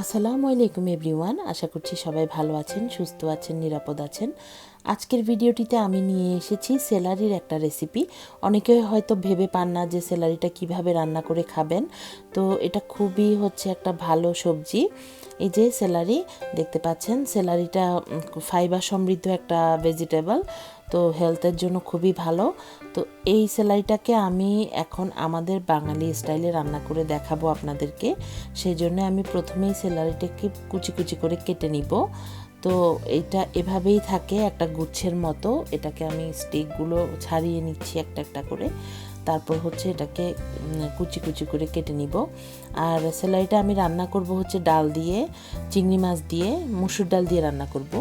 আসসালামু আলাইকুম এভরিওয়ান, আশা করছি সবাই ভালো আছেন, সুস্থ আছেন, নিরাপদ আছেন। আজকের ভিডিওটিতে আমি নিয়ে এসেছি সেলারির একটা রেসিপি। অনেকে হয়তো ভেবে পান না যে সেলারিটা কিভাবে রান্না করে খাবেন, তো এটা খুবই একটা ভালো সবজি। এই যে সেলারি দেখতে পাচ্ছেন, সেলারিটা ফাইবার সমৃদ্ধ একটা ভেজিটেবল, তো হেলথের জন্য খুবই ভালো। তো এই সেলারিটাকে আমি এখন আমাদের বাঙালি স্টাইলে রান্না করে দেখাবো আপনাদেরকে। সেই জন্য আমি প্রথমেই সেলারিটাকে কুচি কুচি করে কেটে নিব। তো এটা এভাবেই থাকে একটা গুচ্ছের মতো। এটাকে আমি স্টিকগুলো ছাড়িয়ে নিচ্ছি একটা একটা করে, তারপর এটাকে কুচি কুচি করে কেটে নিব। আর সেলারিটা আমি রান্না করব ডাল দিয়ে, চিংড়ি মাছ দিয়ে, মসুর ডাল দিয়ে রান্না করব।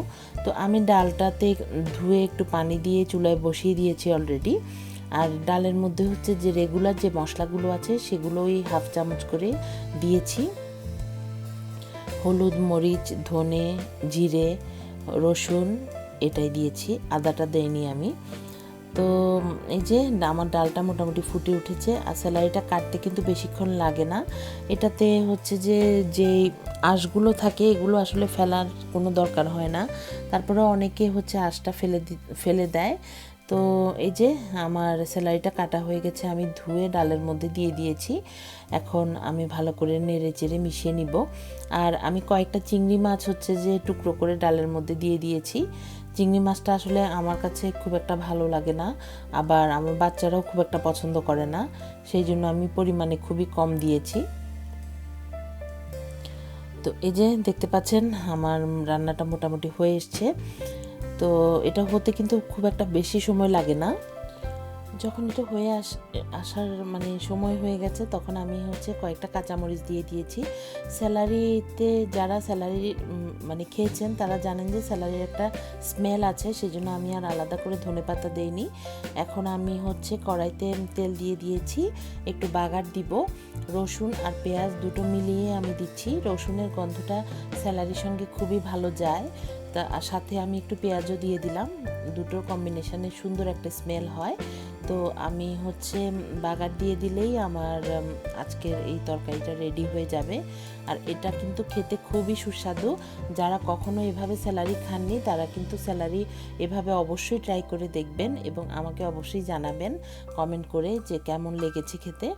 তো আমি ডালটাতে ধুয়ে একটু পানি দিয়ে চুলায় বসিয়ে দিয়েছি অলরেডি। আর ডালের মধ্যে যে রেগুলার যে মশলাগুলো আছে সেগুলোই হাফ চামচ করে দিয়েছি। হলুদ, মরিচ, ধনে, জিরে, রসুন এটাই দিয়েছি, আদাটা দেইনি আমি। তো এই যে আমার ডালটা মোটামুটি ফুটে উঠেছে। আর সেলারিটা কাটতে কিন্তু বেশিক্ষণ লাগে না। এটাতে যেই আঁশগুলো থাকে এগুলো আসলে ফেলার কোনো দরকার হয় না। তারপরে অনেকে আঁশটা ফেলে দেয়। তো এই যে আমার সেলারিটা কাটা হয়ে গেছে, আমি ধুয়ে ডালের মধ্যে দিয়ে দিয়েছি। এখন আমি ভালো করে নেড়ে চেড়ে মিশিয়ে নিব। আর আমি কয়েকটা চিংড়ি মাছ টুকরো করে ডালের মধ্যে দিয়ে দিয়েছি। চিংড়ি মাছটা আসলে আমার কাছে খুব একটা ভালো লাগে না, আবার আমার বাচ্চারাও খুব একটা পছন্দ করে না, সেই জন্য আমি পরিমাণে খুবই কম দিয়েছি। তো এই যে দেখতে পাচ্ছেন আমার রান্নাটা মোটামুটি হয়ে এসছে। তো এটা হতে কিন্তু খুব একটা বেশি সময় লাগে না। যখন এটা হয়ে আসার সময় হয়ে গেছে, তখন আমি কয়েকটা কাঁচামরিচ দিয়ে দিয়েছি। স্যালারিতে যারা স্যালারি খেয়েছেন তারা জানেন যে স্যালারির একটা স্মেল আছে, সেই জন্য আমি আর আলাদা করে ধনেপাতা দেইনি। এখন আমি কড়াইতে তেল দিয়ে দিয়েছি, একটু বাগার দিব। রসুন আর পেঁয়াজ দুটো মিলিয়ে আমি দিচ্ছি। রসুনের গন্ধটা স্যালারির সঙ্গে খুবই ভালো যায়, তা সাথে আমি একটু পেঁয়াজও দিয়ে দিলাম। দুটোর কম্বিনেশনে সুন্দর একটা স্মেল হয়। তো আমি বাগার দিয়ে দিলেই আমার আজকের এই তরকারিটা রেডি হয়ে যাবে। আর এটা কিন্তু খেতে খুবই সুস্বাদু। যারা কখনো এভাবে স্যালারি খাননি তারা কিন্তু স্যালারি এভাবে অবশ্যই ট্রাই করে দেখবেন এবং আমাকে অবশ্যই জানাবেন কমেন্ট করে যে কেমন লেগেছে খেতে।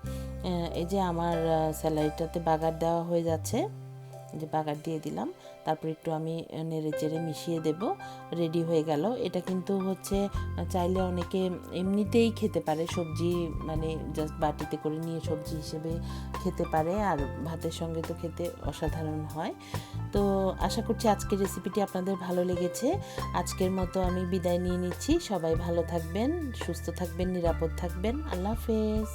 এই যে আমার স্যালারিটাতে বাগার দেওয়া হয়ে যাচ্ছে, যে বাগার দিয়ে দিলাম, তারপর একটু আমি নেড়ে চেড়ে মিশিয়ে দেব। রেডি হয়ে গেল। এটা কিন্তু চাইলে অনেকে এমনিতেই খেতে পারে, সবজি জাস্ট বাটিতে করে নিয়ে সবজি হিসেবে খেতে পারে, আর ভাতের সঙ্গে তো খেতে অসাধারণ হয়। তো আশা করছি আজকের রেসিপিটি আপনাদের ভালো লেগেছে। আজকের মতো আমি বিদায় নিয়ে নিচ্ছি। সবাই ভালো থাকবেন, সুস্থ থাকবেন, নিরাপদ থাকবেন। আল্লাহ হাফেজ।